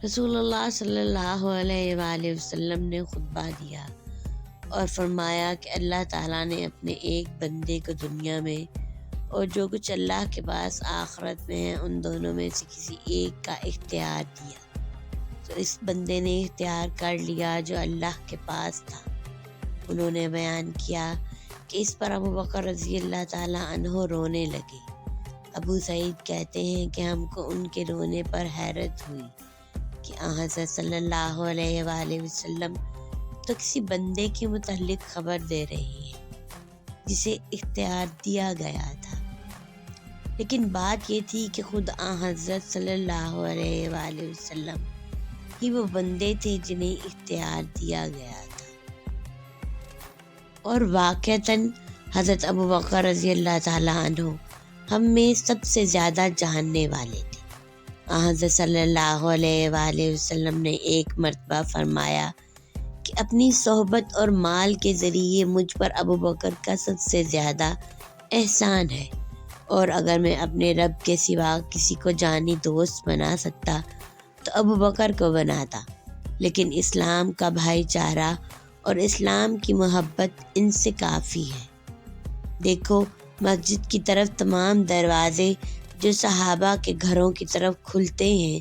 رسول اللہ صلی اللہ علیہ وآلہ وسلم نے خطبہ دیا اور فرمایا کہ اللہ تعالیٰ نے اپنے ایک بندے کو دنیا میں اور جو کچھ اللہ کے پاس آخرت میں ہے ان دونوں میں سے کسی ایک کا اختیار دیا، تو اس بندے نے اختیار کر لیا جو اللہ کے پاس تھا۔ انہوں نے بیان کیا کہ اس پر ابو بکر رضی اللہ تعالیٰ عنہ رونے لگے۔ ابو سعید کہتے ہیں کہ ہم کو ان کے رونے پر حیرت ہوئی کہ حضرت صلی اللہ علیہ وآلہ وسلم تو کسی بندے کے متعلق خبر دے رہے ہیں جسے اختیار دیا گیا تھا، لیکن بات یہ تھی کہ خود حضرت صلی اللہ علیہ وآلہ وسلم ہی وہ بندے تھے جنہیں اختیار دیا گیا تھا، اور واقعتاً حضرت ابو بکر رضی اللہ تعالیٰ عنہ ہم میں سب سے زیادہ جاننے والے تھے۔ حضرت صلی اللہ علیہ وآلہ وسلم نے ایک مرتبہ فرمایا کہ اپنی صحبت اور مال کے ذریعے مجھ پر ابو بکر کا سب سے زیادہ احسان ہے، اور اگر میں اپنے رب کے سوا کسی کو جانی دوست بنا سکتا تو ابو بکر کو بناتا، لیکن اسلام کا بھائی چارہ اور اسلام کی محبت ان سے کافی ہے۔ دیکھو، مسجد کی طرف تمام دروازے جو صحابہ کے گھروں کی طرف کھلتے ہیں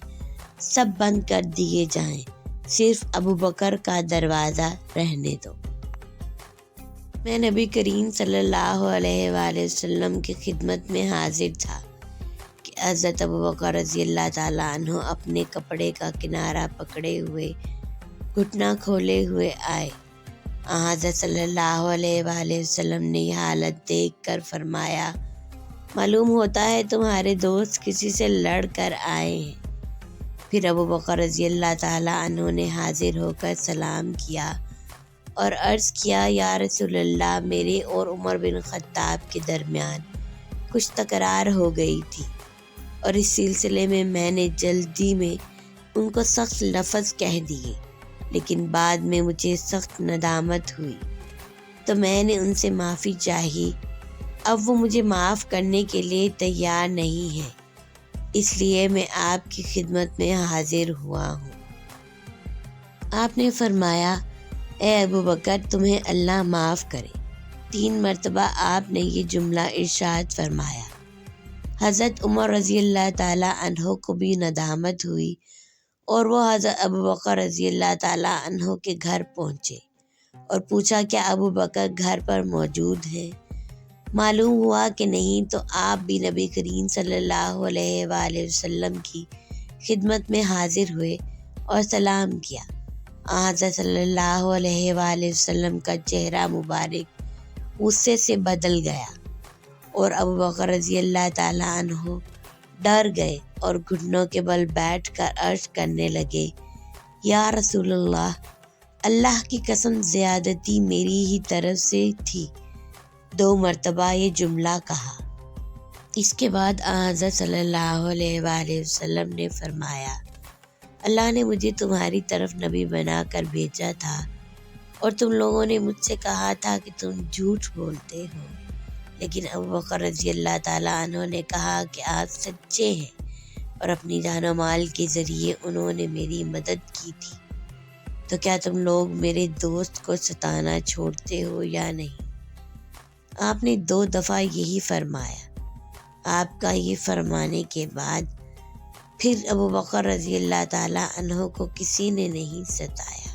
سب بند کر دیے جائیں، صرف ابو بکر کا دروازہ رہنے دو۔ میں نبی کریم صلی اللہ علیہ وآلہ وسلم کی خدمت میں حاضر تھا کہ حضرت ابو بکر رضی اللہ تعالیٰ عنہ اپنے کپڑے کا کنارہ پکڑے ہوئے گھٹنا کھولے ہوئے آئے۔ حضرت صلی اللہ علیہ وآلہ وسلم نے یہ حالت دیکھ کر فرمایا، معلوم ہوتا ہے تمہارے دوست کسی سے لڑ کر آئے ہیں۔ پھر ابو بکر رضی اللہ تعالیٰ عنہ نے حاضر ہو کر سلام کیا اور عرض کیا، یا رسول اللہ، میرے اور عمر بن خطاب کے درمیان کچھ تکرار ہو گئی تھی، اور اس سلسلے میں نے جلدی میں ان کو سخت لفظ کہہ دیے، لیکن بعد میں مجھے سخت ندامت ہوئی تو میں نے ان سے معافی چاہی۔ اب وہ مجھے معاف کرنے کے لیے تیار نہیں ہے، اس لیے میں آپ کی خدمت میں حاضر ہوا ہوں۔ آپ نے فرمایا، اے ابو بکر، تمہیں اللہ معاف کرے۔ 3 مرتبہ آپ نے یہ جملہ ارشاد فرمایا۔ حضرت عمر رضی اللہ تعالیٰ عنہ کو بھی ندامت ہوئی اور وہ حضرت ابو بکر رضی اللہ تعالیٰ عنہ کے گھر پہنچے اور پوچھا، کیا ابو بکر گھر پر موجود ہیں؟ معلوم ہوا کہ نہیں، تو آپ بھی نبی کریم صلی اللہ علیہ وآلہ وسلم کی خدمت میں حاضر ہوئے اور سلام کیا۔ حضرت صلی اللہ علیہ وآلہ وسلم کا چہرہ مبارک غصے سے بدل گیا اور ابو بکر رضی اللہ تعالیٰ عنہ ڈر گئے اور گھٹنوں کے بل بیٹھ کر عرض کرنے لگے، یا رسول اللہ، اللہ کی قسم زیادتی میری ہی طرف سے تھی۔ 2 مرتبہ یہ جملہ کہا۔ اس کے بعد حضرت صلی اللہ علیہ وآلہ وسلم نے فرمایا، اللہ نے مجھے تمہاری طرف نبی بنا کر بھیجا تھا، اور تم لوگوں نے مجھ سے کہا تھا کہ تم جھوٹ بولتے ہو، لیکن ابو بکر رضی اللہ تعالیٰ عنہ نے کہا کہ آپ سچے ہیں، اور اپنی جان و مال کے ذریعے انہوں نے میری مدد کی تھی، تو کیا تم لوگ میرے دوست کو ستانا چھوڑتے ہو یا نہیں؟ آپ نے 2 دفعہ یہی فرمایا۔ آپ کا یہ فرمانے کے بعد پھر ابو بکر رضی اللہ تعالیٰ عنہ کو کسی نے نہیں ستایا۔